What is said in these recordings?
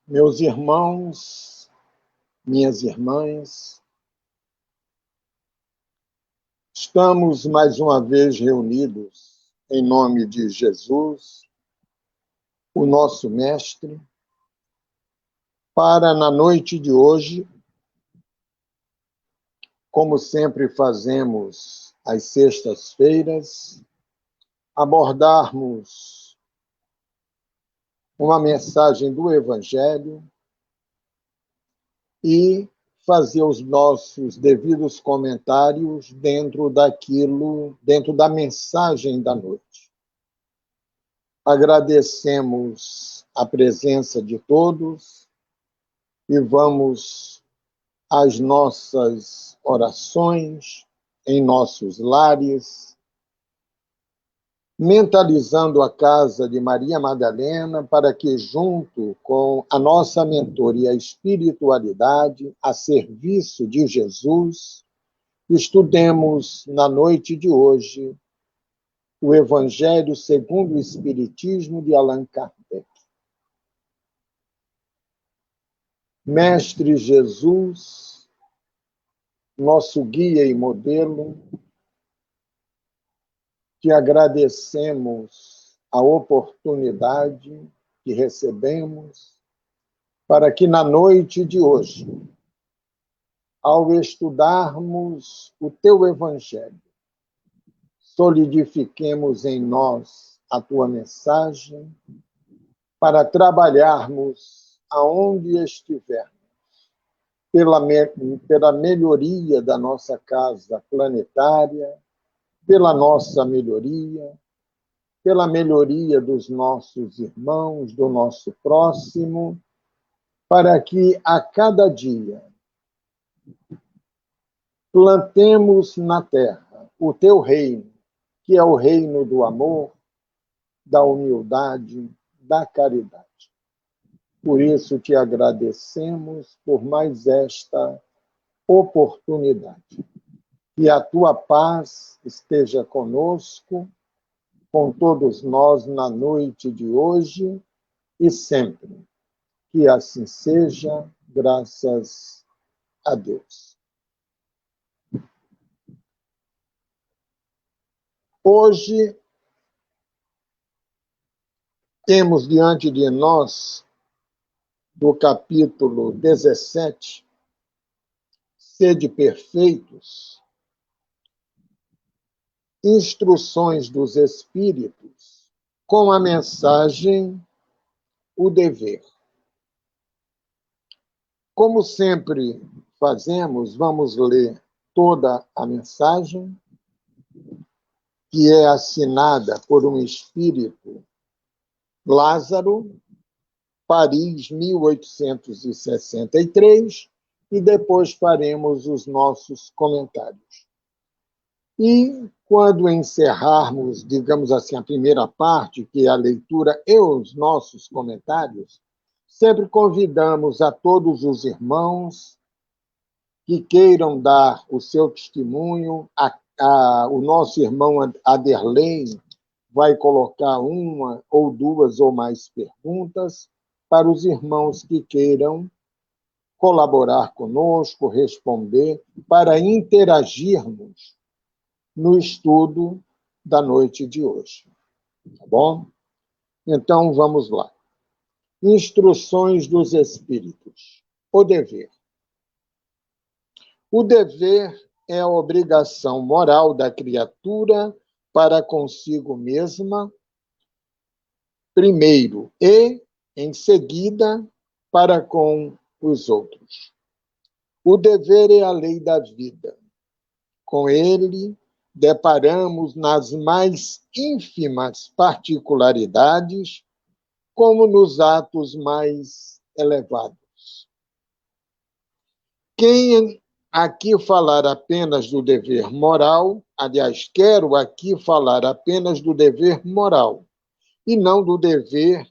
Meus irmãos, minhas irmãs, estamos mais uma vez reunidos em nome de Jesus, o nosso Mestre, para, na noite de hoje, como sempre fazemos às sextas-feiras, abordarmos uma mensagem do Evangelho e fazer os nossos devidos comentários dentro da mensagem da noite. Agradecemos a presença de todos e vamos às nossas orações em nossos lares, mentalizando a casa de Maria Madalena para que, junto com a nossa mentora e a espiritualidade, a serviço de Jesus, estudemos na noite de hoje o Evangelho segundo o Espiritismo de Allan Kardec. Mestre Jesus, nosso guia e modelo, te agradecemos a oportunidade que recebemos para que na noite de hoje, ao estudarmos o teu Evangelho, solidifiquemos em nós a tua mensagem para trabalharmos aonde estivermos, pela melhoria da nossa casa planetária, pela nossa melhoria, pela melhoria dos nossos irmãos, do nosso próximo, para que a cada dia plantemos na terra o teu reino, que é o reino do amor, da humildade, da caridade. Por isso te agradecemos por mais esta oportunidade. Que a tua paz esteja conosco, com todos nós na noite de hoje e sempre. Que assim seja, graças a Deus. Hoje temos diante de nós, do capítulo 17, Sede Perfeitos, Instruções dos Espíritos, com a mensagem O Dever. Como sempre fazemos, vamos ler toda a mensagem, que é assinada por um espírito, Lázaro, Paris, 1863, e depois faremos os nossos comentários. E quando encerrarmos, digamos assim, a primeira parte, que é a leitura e os nossos comentários, sempre convidamos a todos os irmãos que queiram dar o seu testemunho. O nosso irmão Aderley vai colocar uma ou duas ou mais perguntas para os irmãos que queiram colaborar conosco, responder, para interagirmos no estudo da noite de hoje. Tá bom? Então, vamos lá. Instruções dos Espíritos. O dever. O dever é a obrigação moral da criatura para consigo mesma, primeiro, e, em seguida, para com os outros. O dever é a lei da vida. Com ele, deparamos nas mais ínfimas particularidades, como nos atos mais elevados. Quem aqui falar apenas do dever moral, aliás, quero aqui falar apenas do dever moral, e não do dever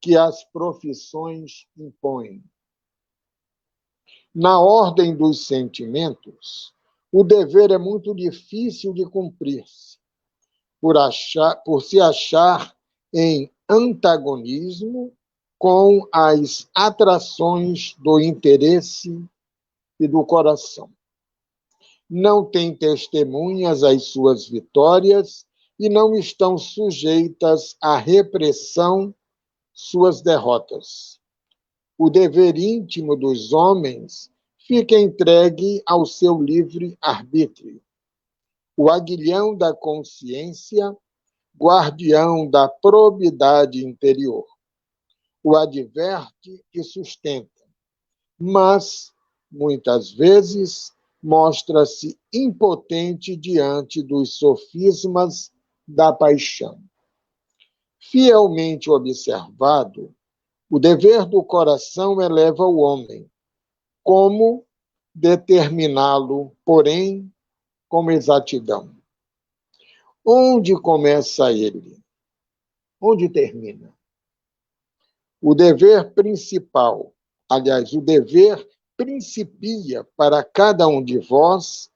que as profissões impõem. Na ordem dos sentimentos, o dever é muito difícil de cumprir-se, por se achar em antagonismo com as atrações do interesse e do coração. Não têm testemunhas às suas vitórias e não estão sujeitas à repressão suas derrotas. O dever íntimo dos homens fica entregue ao seu livre arbítrio. O aguilhão da consciência, guardião da probidade interior, o adverte e sustenta, mas, muitas vezes, mostra-se impotente diante dos sofismas da paixão. Fielmente observado, o dever do coração eleva o homem. Como determiná-lo, porém, com exatidão? Onde começa ele? Onde termina? O dever principal, aliás, o dever principia para cada um de vós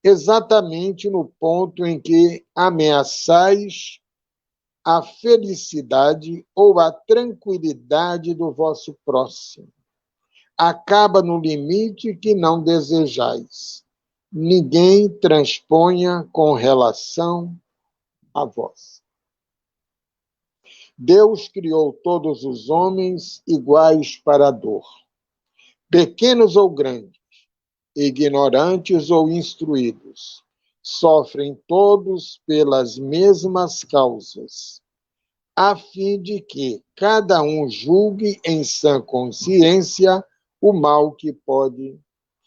exatamente no ponto em que ameaçais a felicidade ou a tranquilidade do vosso próximo. Acaba no limite que não desejais. Ninguém transponha com relação a vós. Deus criou todos os homens iguais para a dor, pequenos ou grandes, ignorantes ou instruídos, sofrem todos pelas mesmas causas, a fim de que cada um julgue em sã consciência o mal que pode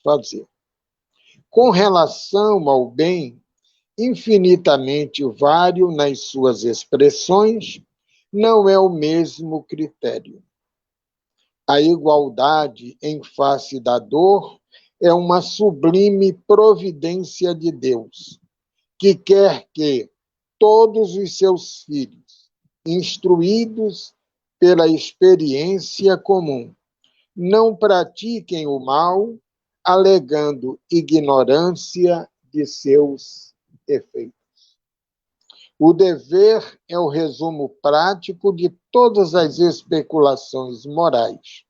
fazer. Com relação ao bem, infinitamente vário nas suas expressões, não é o mesmo critério. A igualdade em face da dor é uma sublime providência de Deus, que quer que todos os seus filhos, instruídos pela experiência comum, não pratiquem o mal, alegando ignorância de seus efeitos. O dever é o resumo prático de todas as especulações morais.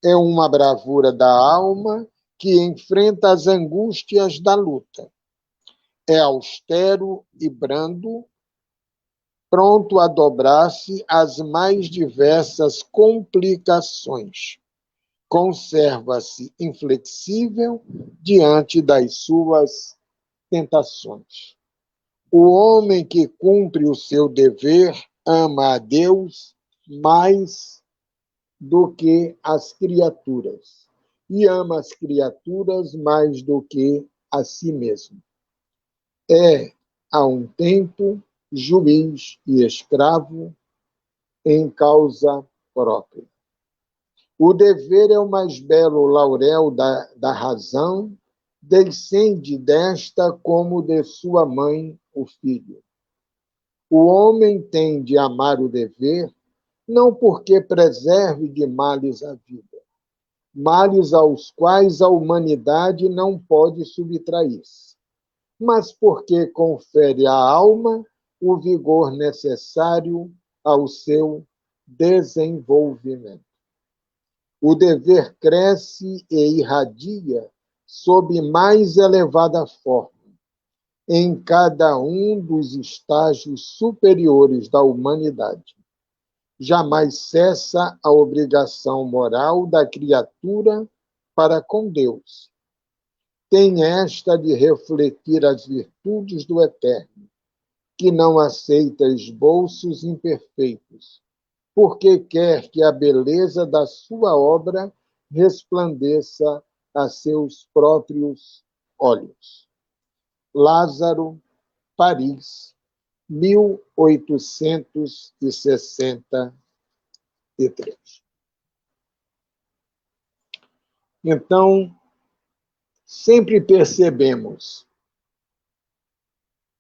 É uma bravura da alma que enfrenta as angústias da luta. É austero e brando, pronto a dobrar-se às mais diversas complicações. Conserva-se inflexível diante das suas tentações. O homem que cumpre o seu dever ama a Deus mais do que as criaturas, e ama as criaturas mais do que a si mesmo. É, a um tempo, juiz e escravo em causa própria. O dever é o mais belo laurel da razão, descende desta como de sua mãe o filho. O homem tem de amar o dever, não porque preserve de males a vida, males aos quais a humanidade não pode subtrair-se, mas porque confere à alma o vigor necessário ao seu desenvolvimento. O dever cresce e irradia sob mais elevada forma em cada um dos estágios superiores da humanidade. Jamais cessa a obrigação moral da criatura para com Deus. Tem esta de refletir as virtudes do Eterno, que não aceita esboços imperfeitos, porque quer que a beleza da sua obra resplandeça a seus próprios olhos. Lázaro, Paris, 1863. Então, sempre percebemos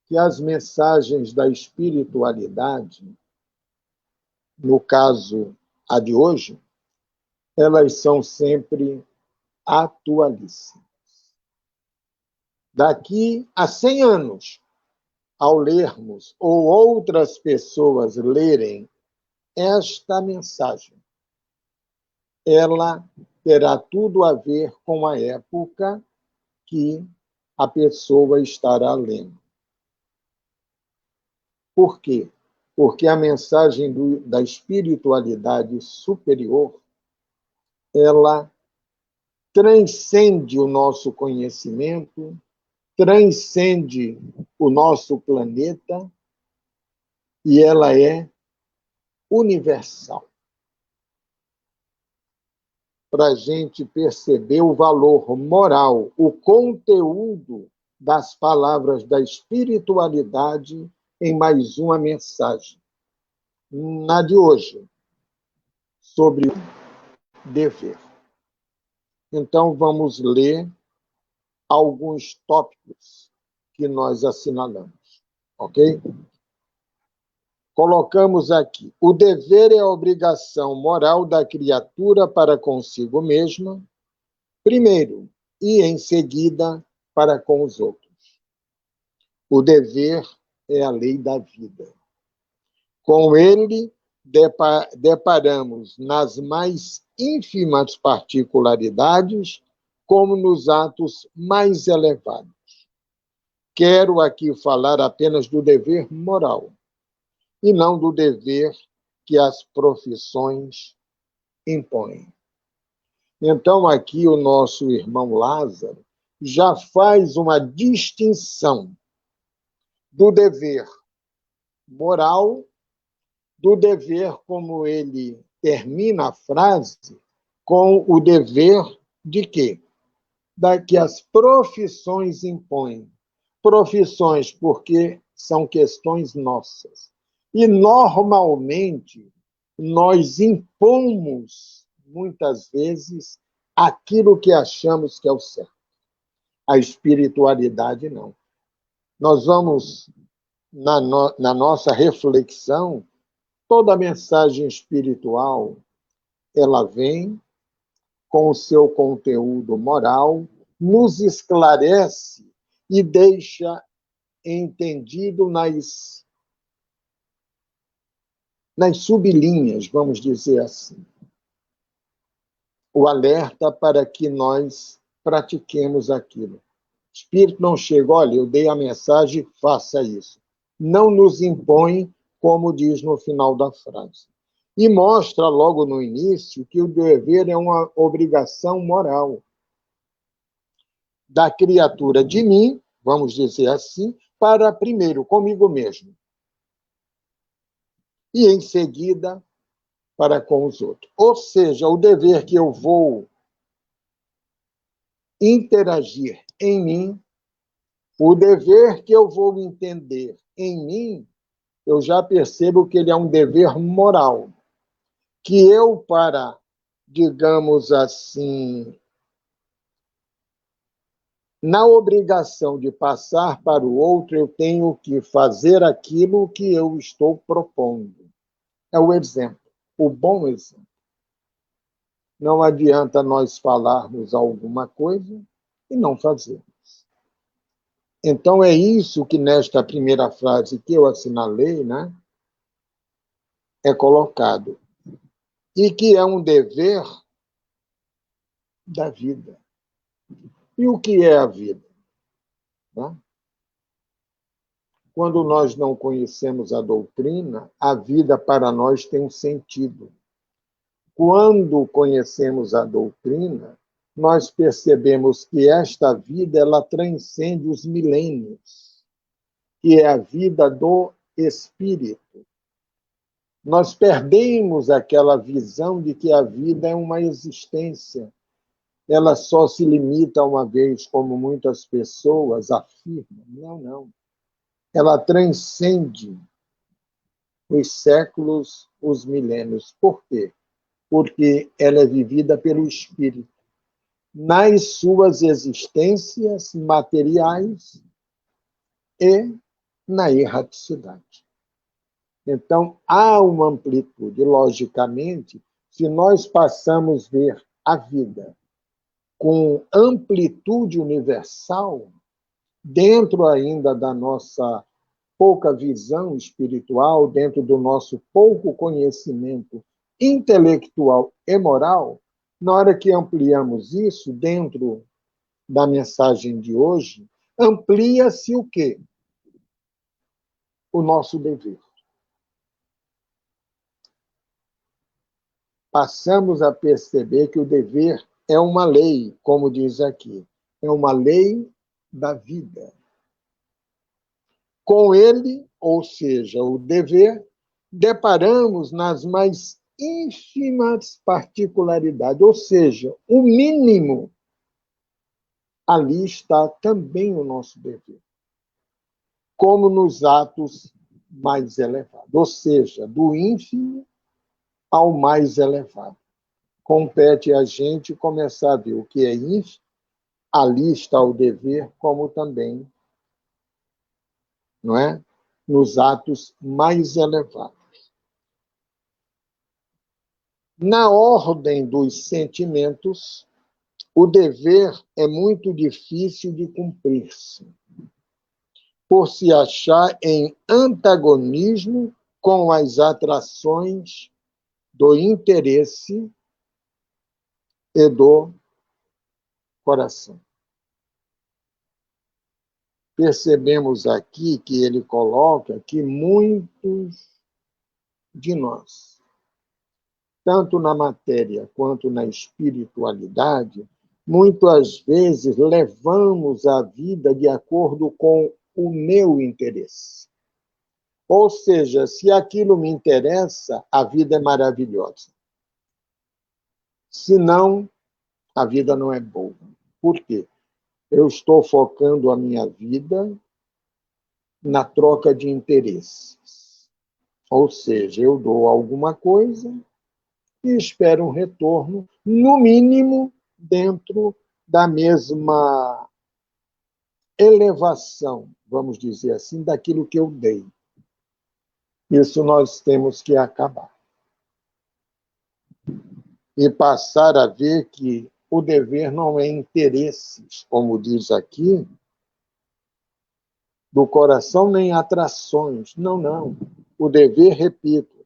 que as mensagens da espiritualidade, no caso a de hoje, elas são sempre atualíssimas. Daqui a 100 anos, ao lermos ou outras pessoas lerem esta mensagem, ela terá tudo a ver com a época que a pessoa estará lendo. Por quê? Porque a mensagem da espiritualidade superior, ela transcende o nosso conhecimento, transcende o nosso planeta e ela é universal. Para a gente perceber o valor moral, o conteúdo das palavras da espiritualidade em mais uma mensagem. Na de hoje, sobre o dever. Então, vamos ler alguns tópicos que nós assinalamos, ok? Colocamos aqui: o dever é a obrigação moral da criatura para consigo mesma, primeiro, e em seguida para com os outros. O dever é a lei da vida. Com ele, deparamos nas mais ínfimas particularidades, como nos atos mais elevados. Quero aqui falar apenas do dever moral, e não do dever que as profissões impõem. Então, aqui o nosso irmão Lázaro já faz uma distinção do dever moral, do dever, como ele termina a frase, com o dever de quê? Da que as profissões impõem. Profissões porque são questões nossas. E, normalmente, nós impomos, muitas vezes, aquilo que achamos que é o certo. A espiritualidade, não. Nós vamos, na nossa reflexão, toda a mensagem espiritual, ela vem com o seu conteúdo moral, nos esclarece e deixa entendido nas sublinhas, vamos dizer assim, o alerta para que nós pratiquemos aquilo. O Espírito não chega, olha, eu dei a mensagem, faça isso. Não nos impõe, como diz no final da frase. E mostra logo no início que o dever é uma obrigação moral da criatura de mim, vamos dizer assim, para primeiro comigo mesmo. E em seguida para com os outros. Ou seja, o dever que eu vou interagir em mim, o dever que eu vou entender em mim, eu já percebo que ele é um dever moral, que eu, para, digamos assim, na obrigação de passar para o outro, eu tenho que fazer aquilo que eu estou propondo. É o exemplo, o bom exemplo. Não adianta nós falarmos alguma coisa e não fazermos. Então, é isso que nesta primeira frase que eu assinalei, né, é colocado. E que é um dever da vida. E o que é a vida? Né? Quando nós não conhecemos a doutrina, a vida para nós tem um sentido. Quando conhecemos a doutrina, nós percebemos que esta vida ela transcende os milênios, que é a vida do espírito. Nós perdemos aquela visão de que a vida é uma existência. Ela só se limita a uma vez, como muitas pessoas afirmam. Não, não. Ela transcende os séculos, os milênios. Por quê? Porque ela é vivida pelo espírito, nas suas existências materiais e na erraticidade. Então, há uma amplitude. Logicamente, se nós passamos a ver a vida com amplitude universal, dentro ainda da nossa pouca visão espiritual, dentro do nosso pouco conhecimento intelectual e moral, na hora que ampliamos isso dentro da mensagem de hoje, amplia-se o quê? O nosso dever. Passamos a perceber que o dever é uma lei, como diz aqui, é uma lei da vida. Com ele, ou seja, o dever, deparamos nas mais ínfimas particularidades, ou seja, o mínimo, ali está também o nosso dever, como nos atos mais elevados, ou seja, do ínfimo ao mais elevado. Compete a gente começar a ver o que é ínfimo, ali está o dever, como também, não é? Nos atos mais elevados. Na ordem dos sentimentos, o dever é muito difícil de cumprir-se, por se achar em antagonismo com as atrações do interesse e do coração. Percebemos aqui que ele coloca que muitos de nós, tanto na matéria quanto na espiritualidade, muitas vezes levamos a vida de acordo com o meu interesse. Ou seja, se aquilo me interessa, a vida é maravilhosa. Se não, a vida não é boa. Por quê? Eu estou focando a minha vida na troca de interesses. Ou seja, eu dou alguma coisa e espero um retorno, no mínimo, dentro da mesma elevação, vamos dizer assim, daquilo que eu dei. Isso nós temos que acabar. E passar a ver que o dever não é interesses, como diz aqui, do coração, nem atrações. Não, não. O dever, repito,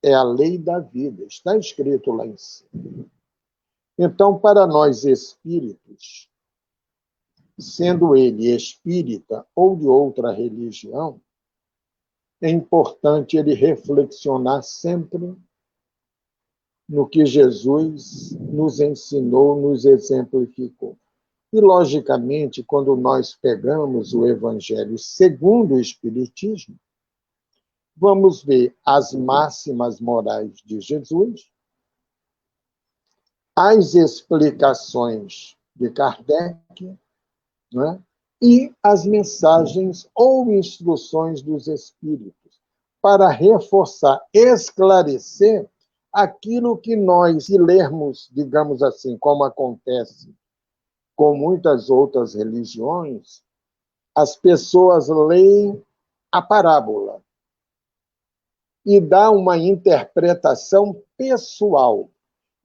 é a lei da vida. Está escrito lá em cima. Então, para nós espíritos, sendo ele espírita ou de outra religião, é importante ele reflexionar sempre no que Jesus nos ensinou, nos exemplificou. E, logicamente, quando nós pegamos o Evangelho segundo o Espiritismo, vamos ver as máximas morais de Jesus, as explicações de Kardec, né? E as mensagens ou instruções dos Espíritos, para reforçar, esclarecer aquilo que nós, se lermos, digamos assim, como acontece com muitas outras religiões, as pessoas leem a parábola e dá uma interpretação pessoal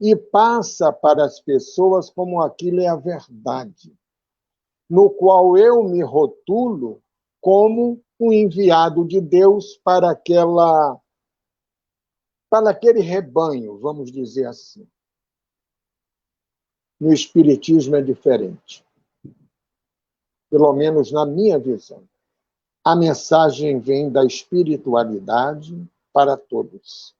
e passa para as pessoas como aquilo é a verdade, no qual eu me rotulo como um enviado de Deus para aquele rebanho, vamos dizer assim. No Espiritismo é diferente, pelo menos na minha visão. A mensagem vem da espiritualidade para todos.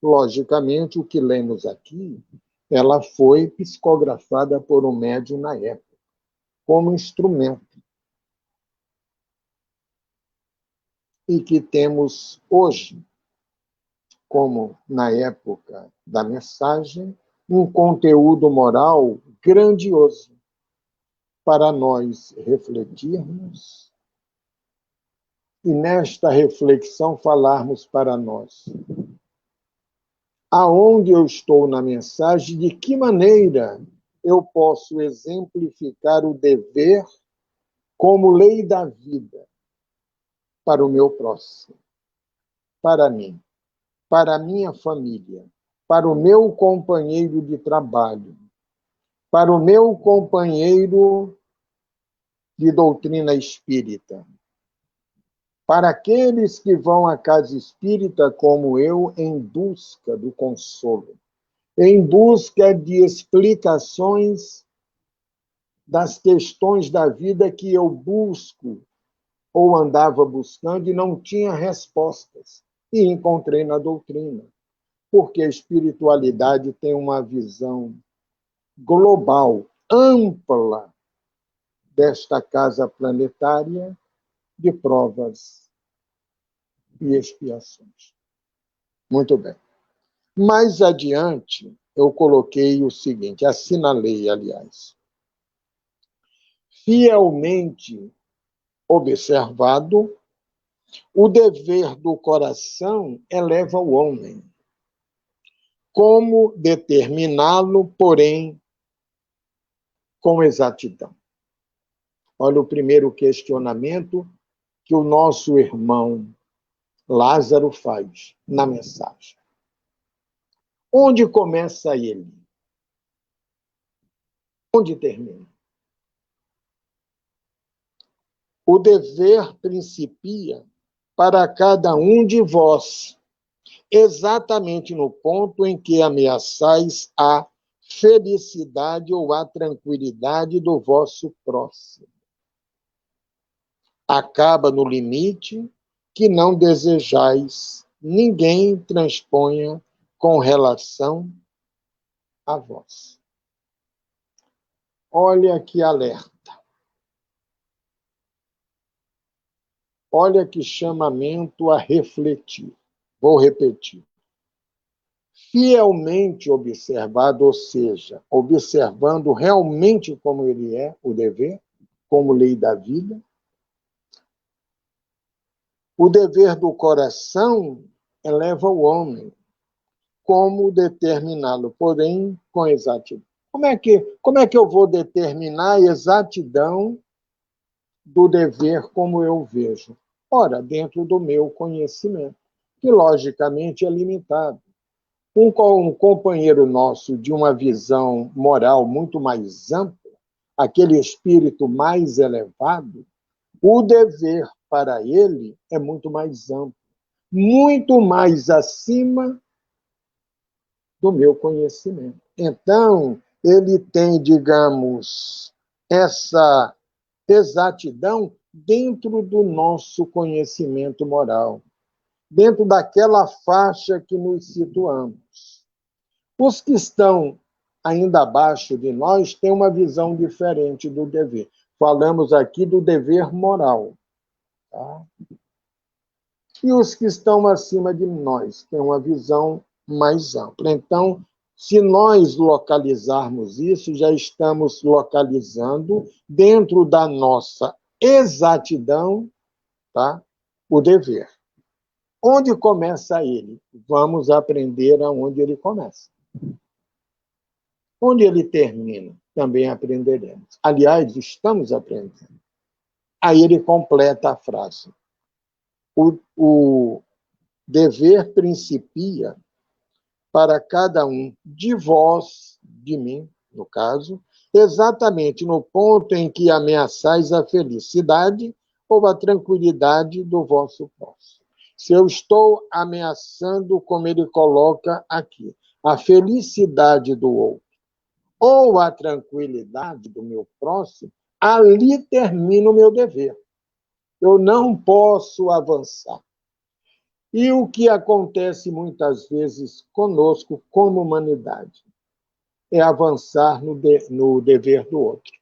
Logicamente, o que lemos aqui, ela foi psicografada por um médium na época, como instrumento. E que temos hoje, como na época da mensagem, um conteúdo moral grandioso para nós refletirmos e, nesta reflexão, falarmos para nós. Aonde eu estou na mensagem, de que maneira eu posso exemplificar o dever como lei da vida para o meu próximo, para mim, para a minha família, para o meu companheiro de trabalho, para o meu companheiro de doutrina espírita. Para aqueles que vão à casa espírita como eu, em busca do consolo, em busca de explicações das questões da vida que eu busco ou andava buscando e não tinha respostas, e encontrei na doutrina, porque a espiritualidade tem uma visão global, ampla desta casa planetária de provas e expiações. Muito bem. Mais adiante, eu coloquei o seguinte, assinalei, aliás. Fielmente observado, o dever do coração eleva o homem. Como determiná-lo, porém, com exatidão? Olha o primeiro questionamento que o nosso irmão Lázaro faz na mensagem. Onde começa ele? Onde termina? O dever principia para cada um de vós, exatamente no ponto em que ameaçais a felicidade ou a tranquilidade do vosso próximo. Acaba no limite que não desejais ninguém transponha com relação a vós. Olha que alerta. Olha que chamamento a refletir. Vou repetir. Fielmente observado, ou seja, observando realmente como ele é, o dever, como lei da vida. O dever do coração eleva o homem. Como determiná-lo, porém, com exatidão. Como é que eu vou determinar a exatidão do dever como eu vejo? Ora, dentro do meu conhecimento, que logicamente é limitado. Um companheiro nosso de uma visão moral muito mais ampla, aquele espírito mais elevado, o dever para ele é muito mais amplo, muito mais acima do meu conhecimento. Então, ele tem, digamos, essa exatidão dentro do nosso conhecimento moral, dentro daquela faixa que nos situamos. Os que estão ainda abaixo de nós têm uma visão diferente do dever. Falamos aqui do dever moral. Tá? E os que estão acima de nós têm uma visão mais ampla. Então, se nós localizarmos isso, já estamos localizando, dentro da nossa exatidão, tá? O dever. Onde começa ele? Vamos aprender aonde ele começa. Onde ele termina? Também aprenderemos. Aliás, estamos aprendendo. Aí ele completa a frase. O dever principia para cada um de vós, de mim, no caso, exatamente no ponto em que ameaçais a felicidade ou a tranquilidade do vosso próximo. Se eu estou ameaçando, como ele coloca aqui, a felicidade do outro ou a tranquilidade do meu próximo, ali termina o meu dever. Eu não posso avançar. E o que acontece muitas vezes conosco, como humanidade, é avançar no dever do outro.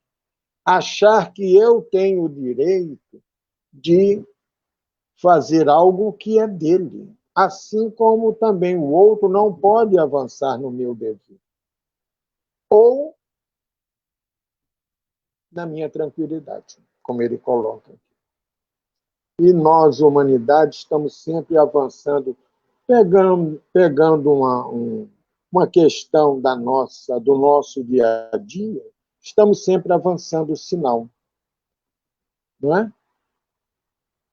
Achar que eu tenho o direito de fazer algo que é dele, assim como também o outro não pode avançar no meu dever. Ou na minha tranquilidade, como ele coloca aqui. E nós, humanidade, estamos sempre avançando, pegando uma questão do nosso dia a dia, estamos sempre avançando o sinal. Não é?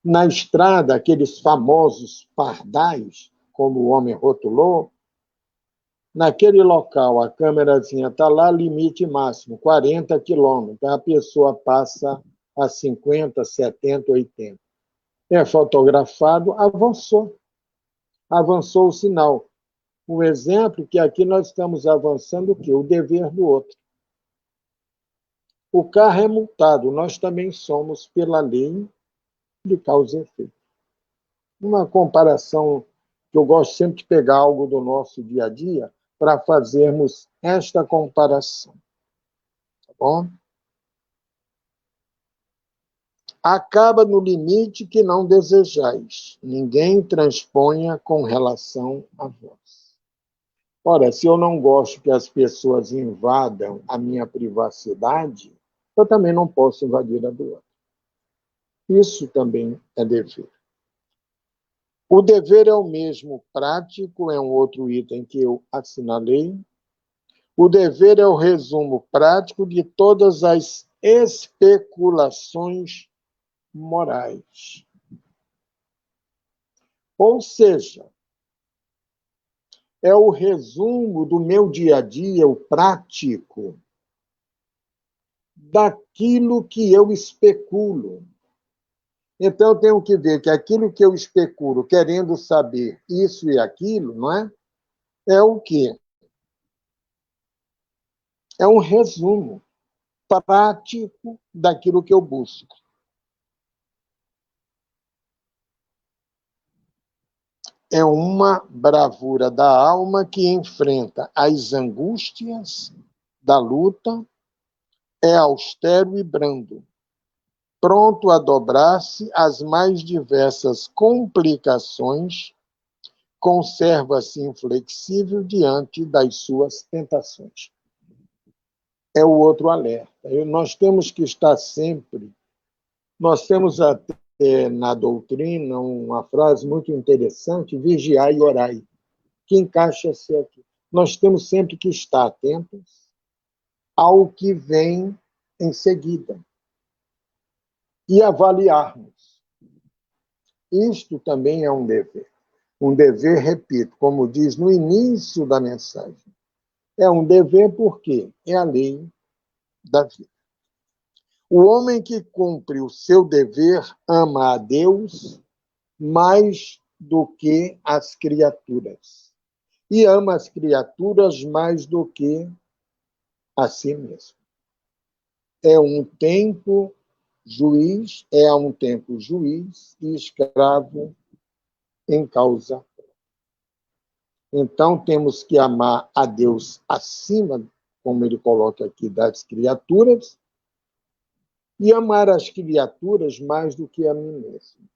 Na estrada, aqueles famosos pardais, como o homem rotulou, naquele local, a câmerazinha está lá, limite máximo, 40 quilômetros. A pessoa passa a 50, 70, 80. é fotografado, avançou. Avançou o sinal. Um exemplo que aqui nós estamos avançando o quê? O dever do outro. O carro é multado, nós também somos pela lei de causa e efeito. Uma comparação que eu gosto sempre de pegar algo do nosso dia a dia para fazermos esta comparação. Tá bom? Acaba no limite que não desejais. Ninguém transponha com relação a vós. Ora, se eu não gosto que as pessoas invadam a minha privacidade, eu também não posso invadir a do outro. Isso também é dever. O dever é o mesmo prático, é um outro item que eu assinalei. O dever é o resumo prático de todas as especulações morais. Ou seja, é o resumo do meu dia a dia, o prático, daquilo que eu especulo. Então, eu tenho que ver que aquilo que eu especulo, querendo saber isso e aquilo, não é? É o quê? É um resumo prático daquilo que eu busco. É uma bravura da alma que enfrenta as angústias da luta, é austero e brando, pronto a dobrar-se às mais diversas complicações, conserva-se inflexível diante das suas tentações. É o outro alerta. Nós temos que estar sempre. Nós temos até na doutrina uma frase muito interessante: vigiai e orai, que encaixa-se aqui. Nós temos sempre que estar atentos ao que vem em seguida e avaliarmos. Isto também é um dever. Um dever, repito, como diz no início da mensagem. É um dever porque é a lei da vida. O homem que cumpre o seu dever ama a Deus mais do que as criaturas. E ama as criaturas mais do que a si mesmo. É um tempo juiz, é a um tempo juiz e escravo em causa. Então, temos que amar a Deus acima, como ele coloca aqui, das criaturas, e amar as criaturas mais do que a mim mesmo.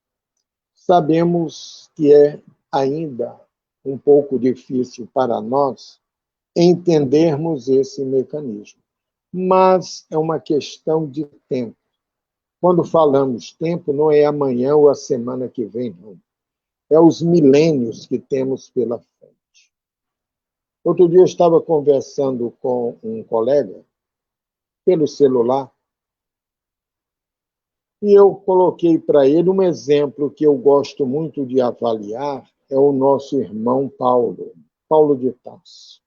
Sabemos que é ainda um pouco difícil para nós entendermos esse mecanismo, mas é uma questão de tempo. Quando falamos tempo, não é amanhã ou a semana que vem, não. É os milênios que temos pela frente. Outro dia eu estava conversando com um colega pelo celular e eu coloquei para ele um exemplo que eu gosto muito de avaliar, é o nosso irmão Paulo, Paulo de Tarso.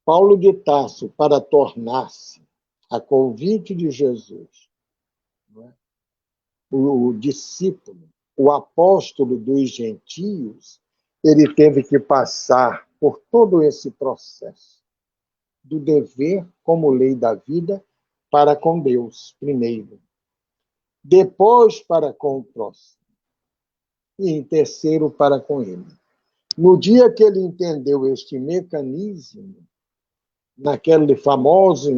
Paulo de Tarso, para tornar-se, a convite de Jesus, o discípulo, o apóstolo dos gentios, ele teve que passar por todo esse processo do dever como lei da vida para com Deus, primeiro. Depois para com o próximo. E em terceiro para com ele. No dia que ele entendeu este mecanismo, naquele famoso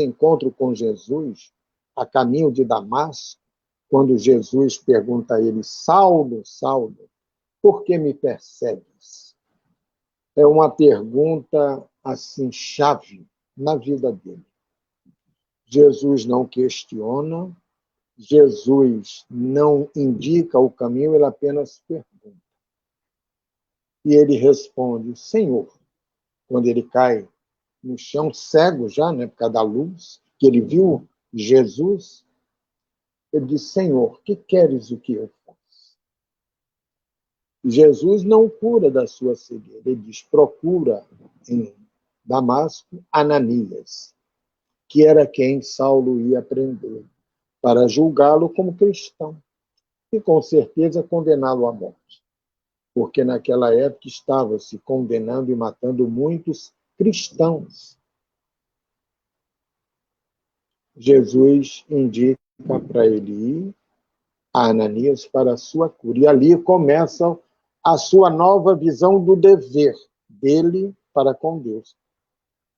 encontro com Jesus, a caminho de Damasco, quando Jesus pergunta a ele: Saulo, Saulo, por que me persegues? É uma pergunta assim chave na vida dele. Jesus não questiona, Jesus não indica o caminho, ele apenas pergunta. E ele responde: Senhor, quando ele cai no chão, cego já, né, por causa da luz, que ele viu Jesus, ele diz: Senhor, que queres o que eu faça? Jesus não cura da sua cegueira, ele diz: procura em Damasco Ananias, que era quem Saulo ia prender. para julgá-lo como cristão e, com certeza, condená-lo à morte, porque naquela época estava se condenando e matando muitos cristãos. Jesus indica para ele ir a Ananias para a sua cura. E ali começa a sua nova visão do dever dele para com Deus.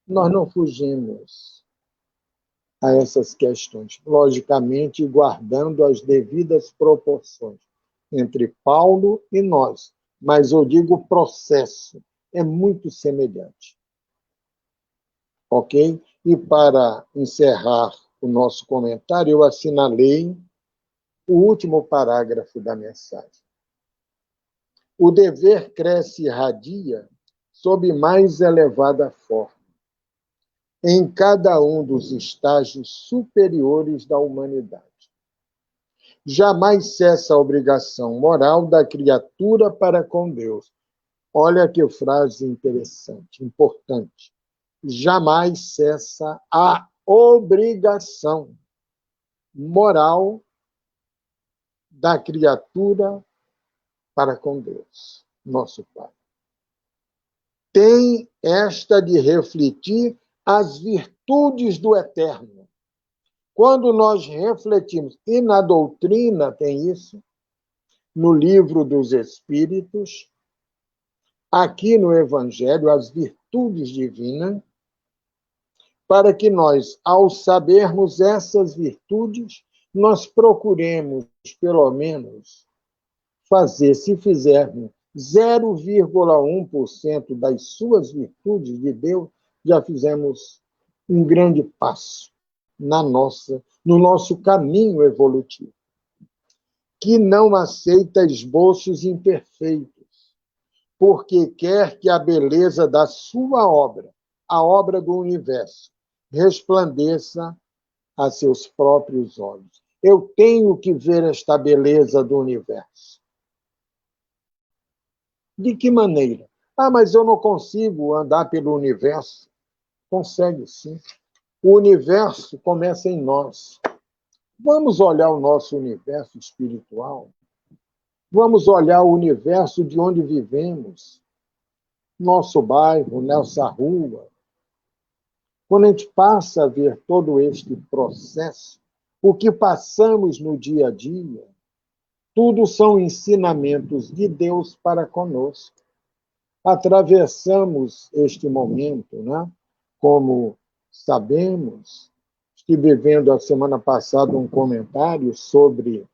Nós não fugimos a essas questões, logicamente guardando as devidas proporções entre Paulo e nós, mas eu digo o processo é muito semelhante, ok? E para encerrar o nosso comentário, eu assinalei o último parágrafo da mensagem. O dever cresce e radia sob mais elevada forma, em cada um dos estágios superiores da humanidade. Jamais cessa a obrigação moral da criatura para com Deus. Olha que frase interessante, importante. Jamais cessa a obrigação moral da criatura para com Deus, nosso Pai. Tem esta de refletir as virtudes do Eterno. Quando nós refletimos, e na doutrina tem isso, no livro dos Espíritos, aqui no Evangelho, as virtudes divinas, para que nós, ao sabermos essas virtudes, nós procuremos, pelo menos, fazer, se fizermos 0,1% das suas virtudes de Deus, já fizemos um grande passo no nosso caminho evolutivo, que não aceita esboços imperfeitos, porque quer que a beleza da sua obra, a obra do universo, resplandeça a seus próprios olhos. Eu tenho que ver esta beleza do universo. De que maneira? Ah, mas eu não consigo andar pelo universo. Consegue sim. O universo começa em nós. Vamos olhar o nosso universo espiritual. Vamos olhar o universo de onde vivemos. Nosso bairro, nossa rua. Quando a gente passa a ver todo este processo, o que passamos no dia a dia, tudo são ensinamentos de Deus para conosco. Atravessamos este momento, né? Como sabemos, estive vendo a semana passada um comentário sobre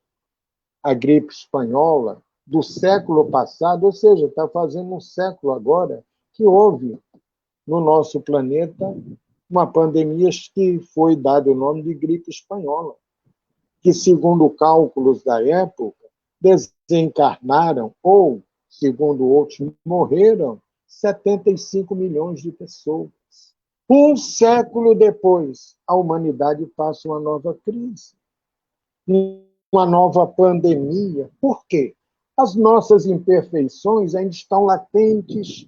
a gripe espanhola do século passado, ou seja, está fazendo um século agora que houve no nosso planeta uma pandemia que foi dado o nome de gripe espanhola, que, segundo cálculos da época, desencarnaram ou, segundo outros, morreram 75 milhões de pessoas. Um século depois, a humanidade passa uma nova crise, uma nova pandemia. Por quê? As nossas imperfeições ainda estão latentes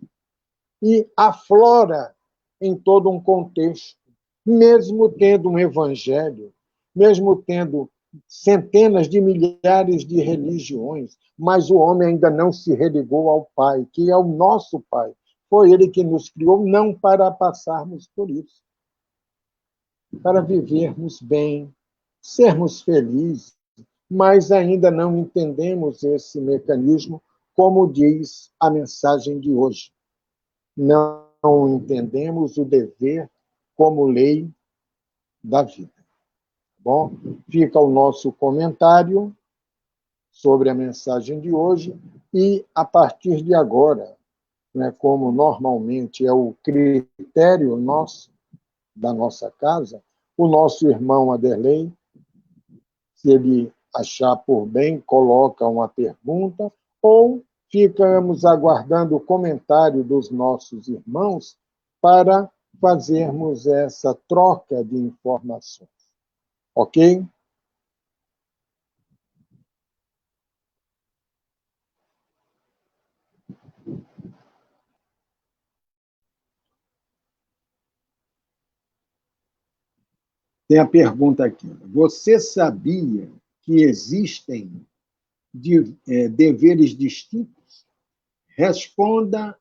e aflora em todo um contexto, mesmo tendo um evangelho, mesmo tendo centenas de milhares de religiões, mas o homem ainda não se religou ao Pai, que é o nosso Pai. Foi Ele que nos criou, não para passarmos por isso, para vivermos bem, sermos felizes, mas ainda não entendemos esse mecanismo, como diz a mensagem de hoje. Não entendemos o dever como lei da vida. Bom, fica o nosso comentário sobre a mensagem de hoje e, a partir de agora, né, como normalmente é o critério nosso, da nossa casa, o nosso irmão Aderlei, se ele achar por bem, coloca uma pergunta, ou ficamos aguardando o comentário dos nossos irmãos para fazermos essa troca de informações. Ok? Tem a pergunta aqui. Você sabia que existem deveres distintos? Responda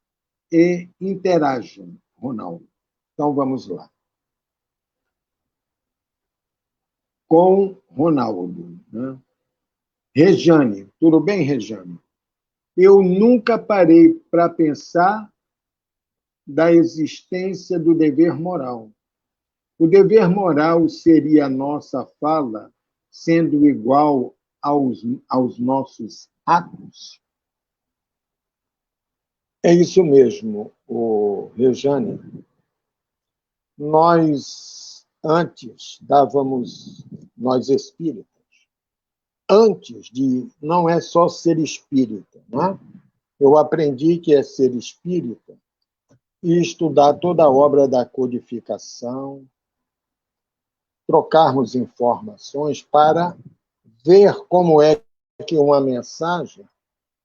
e interaja, Ronaldo. Então, vamos lá. Com Ronaldo. Né? Rejane. Tudo bem, Rejane? Eu nunca parei para pensar da existência do dever moral. O dever moral seria a nossa fala sendo igual aos nossos atos? É isso mesmo, Rejane. Nós espíritas, antes de, não é só ser espírita, né? Eu aprendi que é ser espírita e estudar toda a obra da codificação, trocarmos informações para ver como é que uma mensagem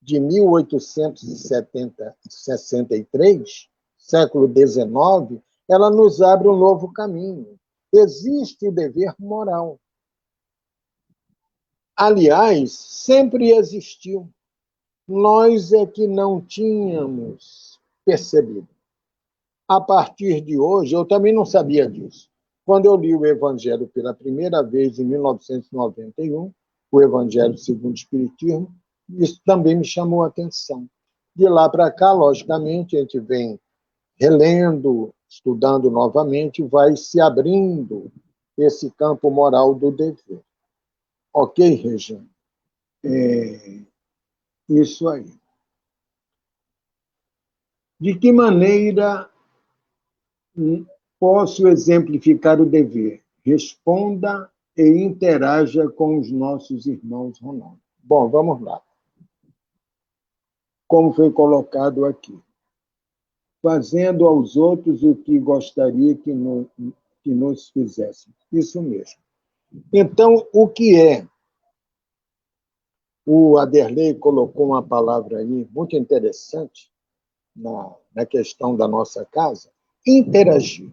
de 1863, século XIX, ela nos abre um novo caminho. Existe o dever moral. Aliás, sempre existiu. Nós é que não tínhamos percebido. A partir de hoje, eu também não sabia disso. Quando eu li o Evangelho pela primeira vez, em 1991, o Evangelho segundo o Espiritismo, isso também me chamou a atenção. De lá para cá, logicamente, a gente vem relendo, estudando novamente, vai se abrindo esse campo moral do dever. Ok, Regina? Isso aí. De que maneira posso exemplificar o dever? Responda e interaja com os nossos irmãos Ronaldo. Bom, vamos lá. Como foi colocado aqui. Fazendo aos outros o que gostaria que nos fizessem. Isso mesmo. Então, o que é? O Aderley colocou uma palavra aí muito interessante na questão da nossa casa, interagir.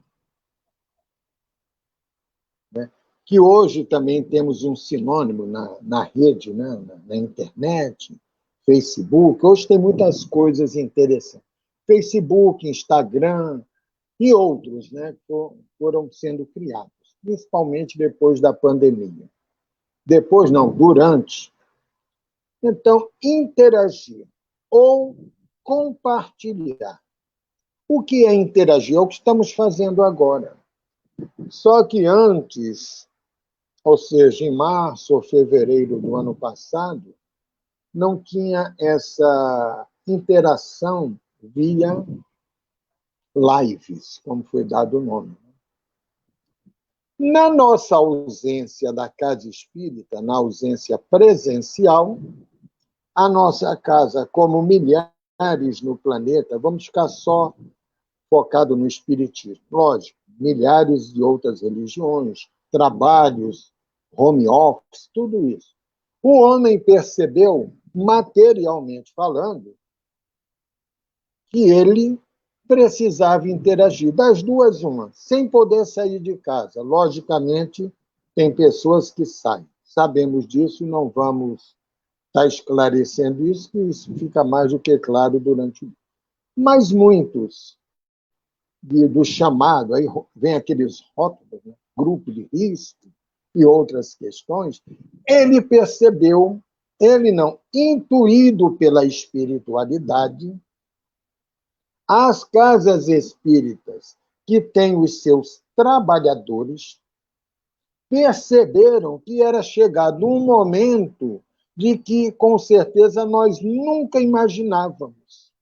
Né? Que hoje também temos um sinônimo na rede, né? Na internet, Facebook. Hoje tem muitas coisas interessantes. Facebook, Instagram e outros, né? Foram sendo criados, principalmente depois da pandemia. Depois, não, durante. Então, interagir ou compartilhar. O que é interagir? É o que estamos fazendo agora. Só que antes, ou seja, em março ou fevereiro do ano passado, não tinha essa interação via lives, como foi dado o nome. Na nossa ausência da casa espírita, na ausência presencial, a nossa casa, como milhares no planeta, vamos ficar só focado no espiritismo. Lógico, milhares de outras religiões, trabalhos, home office, tudo isso. O homem percebeu, materialmente falando, que ele precisava interagir. Das duas, uma, sem poder sair de casa. Logicamente, tem pessoas que saem. Sabemos disso, não vamos estar esclarecendo isso, que isso fica mais do que claro durante o dia. Mas muitos do chamado, aí vem aqueles rótulos, né? Grupo de risco e outras questões, ele percebeu, ele não, intuído pela espiritualidade, as casas espíritas que têm os seus trabalhadores perceberam que era chegado um momento de que, com certeza, nós nunca imaginávamos.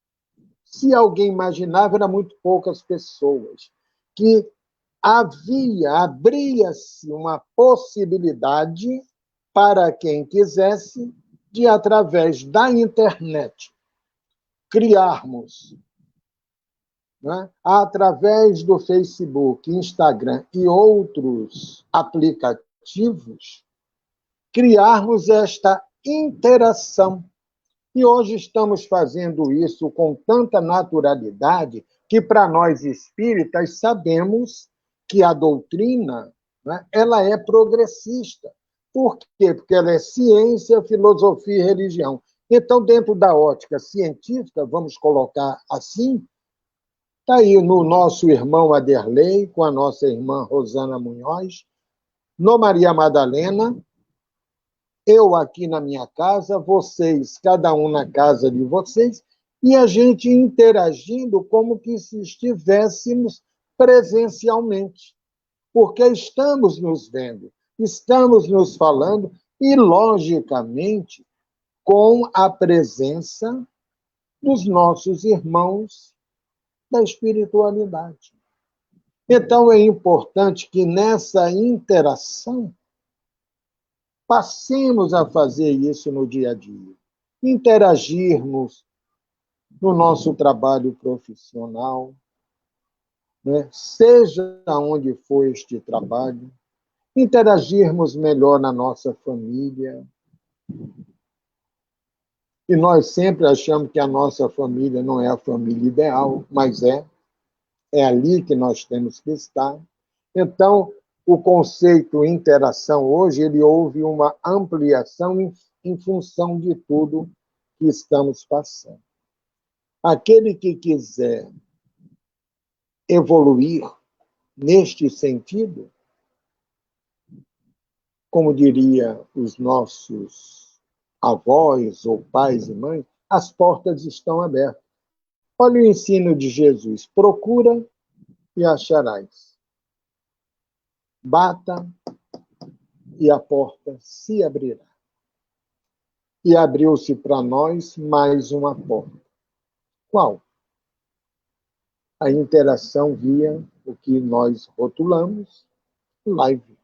Se alguém imaginava, eram muito poucas pessoas, que abria-se uma possibilidade para quem quisesse de, através da internet, criarmos, né, através do Facebook, Instagram e outros aplicativos, criarmos esta interação. E hoje estamos fazendo isso com tanta naturalidade que, para nós espíritas, sabemos que a doutrina, né? Ela é progressista. Por quê? Porque ela é ciência, filosofia e religião. Então, dentro da ótica científica, vamos colocar assim, está aí no nosso irmão Aderlei, com a nossa irmã Rosana Munhoz, no Maria Madalena, eu aqui na minha casa, vocês, cada um na casa de vocês, e a gente interagindo como que se estivéssemos presencialmente, porque estamos nos vendo, estamos nos falando, e, logicamente, com a presença dos nossos irmãos da espiritualidade. Então, é importante que nessa interação passemos a fazer isso no dia a dia. Interagirmos no nosso trabalho profissional, né? Seja onde for este trabalho, interagirmos melhor na nossa família. E nós sempre achamos que a nossa família não é a família ideal, mas é ali que nós temos que estar. Então, o conceito interação hoje, ele houve uma ampliação em função de tudo que estamos passando. Aquele que quiser evoluir neste sentido, como diria os nossos avós ou pais e mães, as portas estão abertas. Olha o ensino de Jesus: procura e acharás. Bata e a porta se abrirá. E abriu-se para nós mais uma porta. Qual? A interação via o que nós rotulamos live.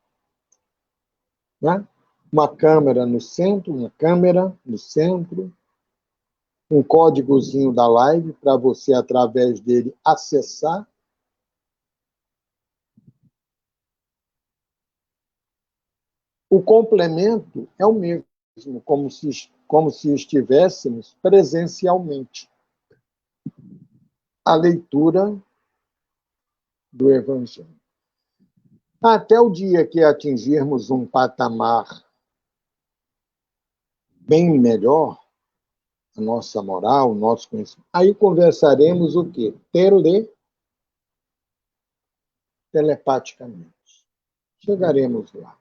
Né? Uma câmera no centro, um códigozinho da live para você, através dele, acessar. O complemento é o mesmo, como se estivéssemos presencialmente. A leitura do Evangelho. Até o dia que atingirmos um patamar bem melhor, a nossa moral, o nosso conhecimento, aí conversaremos o quê? Telepaticamente. Chegaremos lá.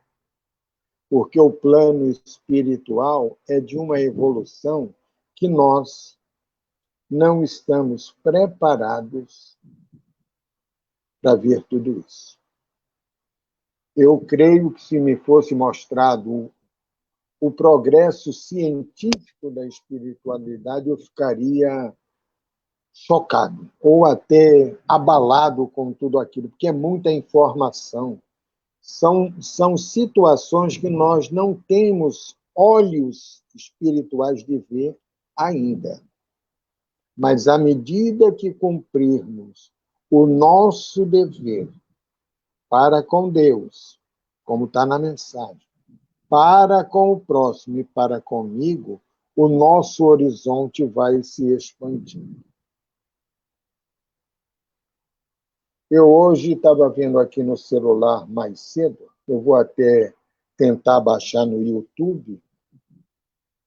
Porque o plano espiritual é de uma evolução que nós não estamos preparados para ver tudo isso. Eu creio que se me fosse mostrado o progresso científico da espiritualidade, eu ficaria chocado ou até abalado com tudo aquilo, porque é muita informação. São situações que nós não temos olhos espirituais de ver ainda. Mas, à medida que cumprirmos o nosso dever para com Deus, como está na mensagem, para com o próximo e para comigo, o nosso horizonte vai se expandindo. Eu hoje estava vendo aqui no celular mais cedo, eu vou até tentar baixar no YouTube,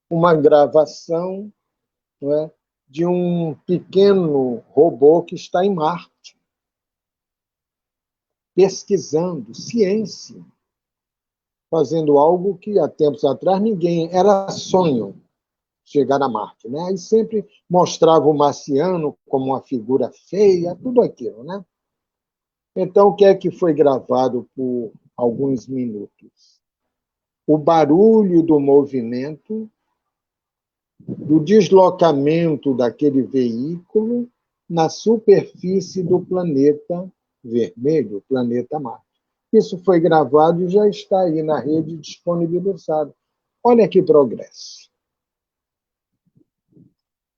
uma gravação, não é, de um pequeno robô que está em Marte, pesquisando ciência, fazendo algo que há tempos atrás ninguém era sonho chegar a Marte, né? Aí sempre mostrava o marciano como uma figura feia, tudo aquilo, né? Então, o que é que foi gravado por alguns minutos? O barulho do movimento, do deslocamento daquele veículo na superfície do planeta vermelho, o planeta Marte. Isso foi gravado e já está aí na rede disponibilizado. Olha que progresso.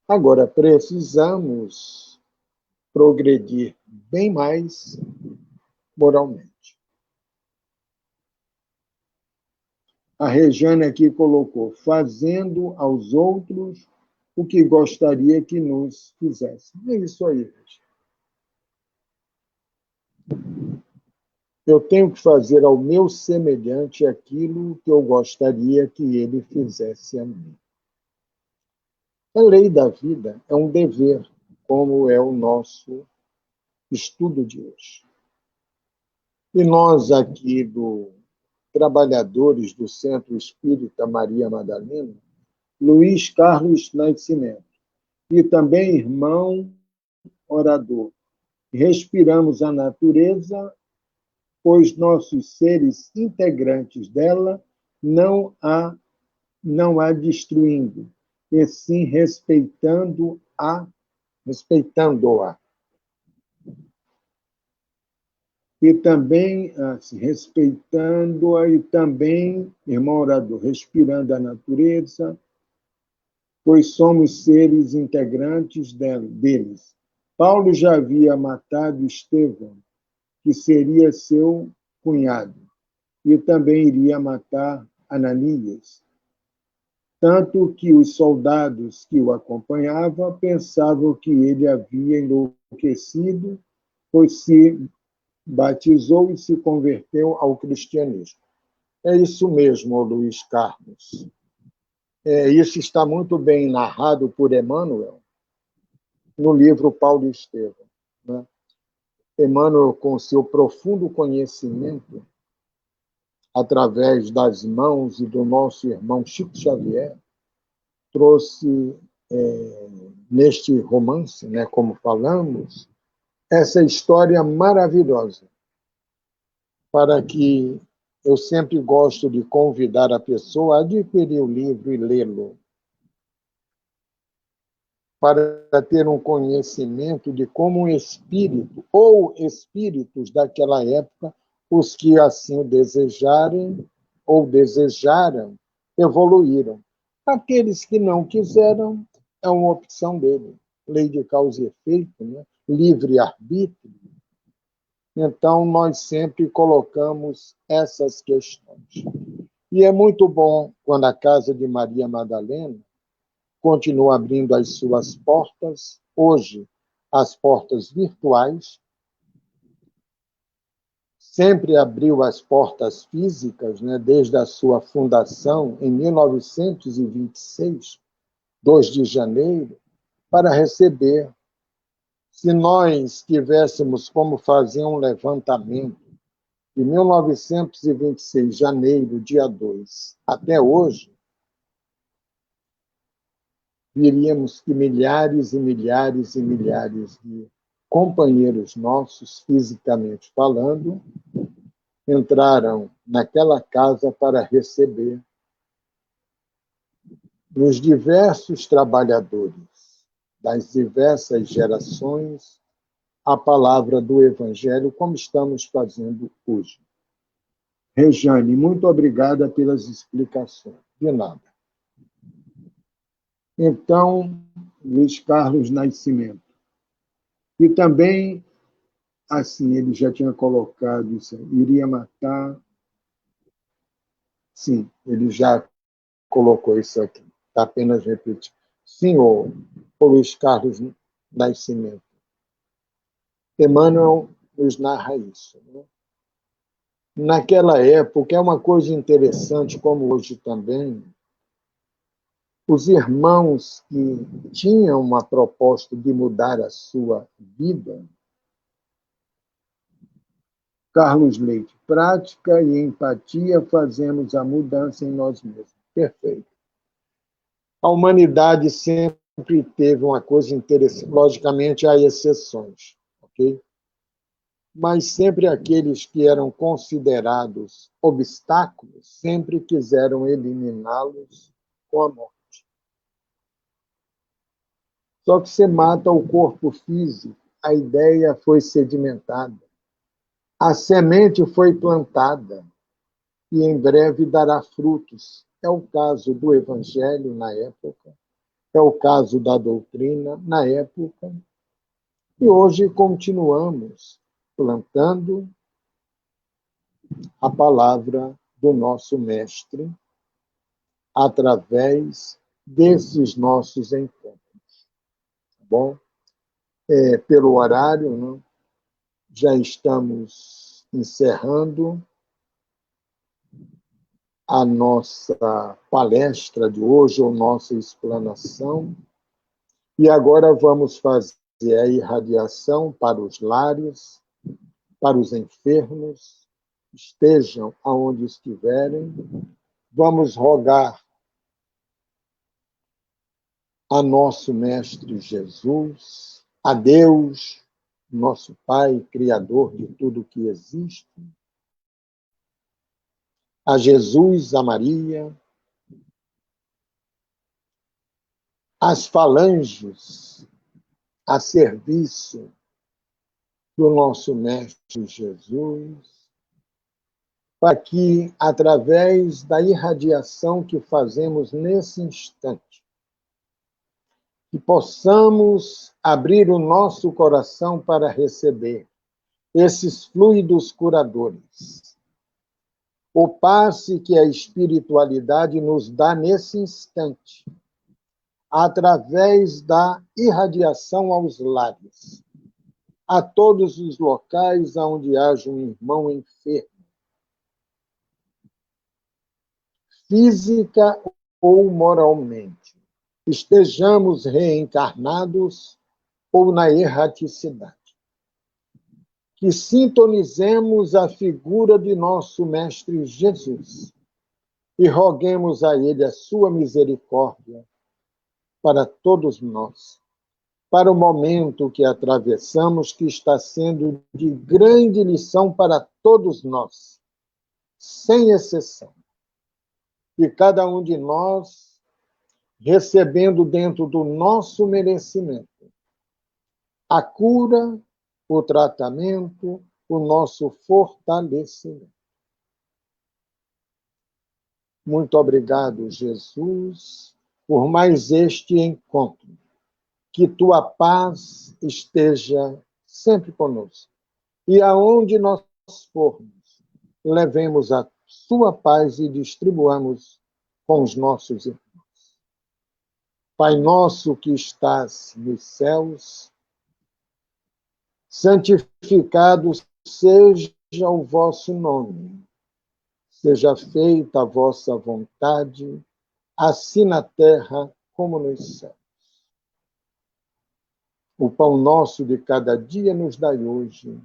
Agora, precisamos progredir bem mais moralmente. A Rejane aqui colocou: fazendo aos outros o que gostaria que nos fizessem. É isso aí, Rejane. eu tenho que fazer ao meu semelhante aquilo que eu gostaria que ele fizesse a mim. A lei da vida é um dever, como é o nosso estudo de hoje. E nós aqui do Trabalhadores do Centro Espírita Maria Madalena, Luiz Carlos Nascimento, e também irmão orador, respiramos a natureza, pois nossos seres integrantes dela não a destruindo, e sim respeitando-a. E também, assim, respeitando-a e também, irmão orador, respirando a natureza, pois somos seres integrantes deles. Paulo já havia matado Estevão, que seria seu cunhado, e também iria matar Ananias. Tanto que os soldados que o acompanhavam pensavam que ele havia enlouquecido, pois se batizou e se converteu ao cristianismo. É isso mesmo, Luiz Carlos. Isso está muito bem narrado por Emmanuel no livro Paulo e Estevão. Né? Emmanuel, com seu profundo conhecimento, através das mãos e do nosso irmão Chico Xavier, trouxe neste romance, né, como falamos, essa história maravilhosa, para que eu sempre gosto de convidar a pessoa a adquirir o livro e lê-lo, para ter um conhecimento de como um espírito, ou espíritos daquela época, os que assim o desejarem ou desejaram, evoluíram. Aqueles que não quiseram, é uma opção dele. Lei de causa e efeito, né? Livre-arbítrio. Então, nós sempre colocamos essas questões. E é muito bom quando a Casa de Maria Madalena continua abrindo as suas portas, hoje, as portas virtuais, sempre abriu as portas físicas, né, desde a sua fundação, em 1926, 2 de janeiro, para receber. Se nós tivéssemos como fazer um levantamento de 1926, janeiro, dia 2, até hoje, veríamos que milhares e milhares e milhares de companheiros nossos, fisicamente falando, entraram naquela casa para receber nos diversos trabalhadores das diversas gerações a palavra do Evangelho, como estamos fazendo hoje. Rejane, muito obrigada pelas explicações. De nada. Então, Luiz Carlos Nascimento. E também, assim, ele já tinha colocado isso, iria matar. Sim, ele já colocou isso aqui. Está apenas repetindo. Senhor, o Luiz Carlos Nascimento. Emmanuel nos narra isso. Né? Naquela época, é uma coisa interessante, como hoje também, os irmãos que tinham uma proposta de mudar a sua vida, Carlos Leite, prática e empatia fazemos a mudança em nós mesmos. Perfeito. A humanidade sempre teve uma coisa interessante, logicamente há exceções, ok? Mas sempre aqueles que eram considerados obstáculos sempre quiseram eliminá-los com a morte. Só que você mata o corpo físico, a ideia foi sedimentada, a semente foi plantada e em breve dará frutos. É o caso do Evangelho na época, é o caso da doutrina na época, e hoje continuamos plantando a palavra do nosso Mestre através desses nossos encontros. Tá bom? Pelo horário, né? Já estamos encerrando a nossa palestra de hoje, ou nossa explanação. E agora vamos fazer a irradiação para os lares, para os enfermos, estejam aonde estiverem. Vamos rogar a nosso Mestre Jesus, a Deus, nosso Pai, Criador de tudo que existe, a Jesus, a Maria, as falanges a serviço do nosso Mestre Jesus, para que, através da irradiação que fazemos nesse instante, que possamos abrir o nosso coração para receber esses fluidos curadores. O passe que a espiritualidade nos dá nesse instante, através da irradiação aos lares, a todos os locais onde haja um irmão enfermo, física ou moralmente, estejamos reencarnados ou na erraticidade. Que sintonizemos a figura de nosso Mestre Jesus e roguemos a Ele a sua misericórdia para todos nós, para o momento que atravessamos, que está sendo de grande lição para todos nós, sem exceção. E cada um de nós recebendo dentro do nosso merecimento a cura, o tratamento, o nosso fortalecimento. Muito obrigado, Jesus, por mais este encontro. Que tua paz esteja sempre conosco. E aonde nós formos, levemos a sua paz e distribuamos com os nossos irmãos. Pai nosso que estás nos céus, santificado seja o vosso nome. Seja feita a vossa vontade, assim na terra como nos céus. O pão nosso de cada dia nos dai hoje.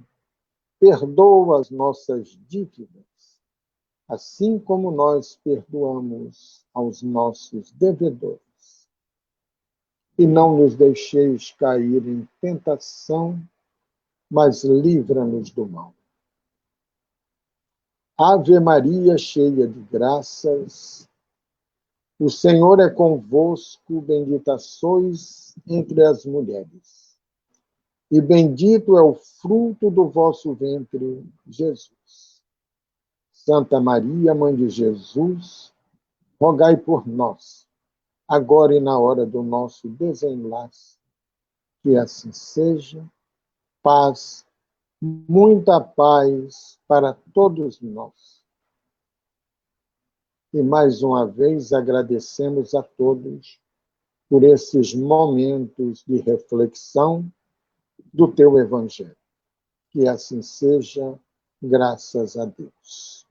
Perdoa as nossas dívidas, assim como nós perdoamos aos nossos devedores. E não nos deixeis cair em tentação, mas livra-nos do mal. Ave Maria, cheia de graças, o Senhor é convosco, bendita sois entre as mulheres. E bendito é o fruto do vosso ventre, Jesus. Santa Maria, Mãe de Jesus, rogai por nós, agora e na hora do nosso desenlace. Que assim seja. Paz, muita paz para todos nós. E mais uma vez agradecemos a todos por esses momentos de reflexão do teu Evangelho. Que assim seja, graças a Deus.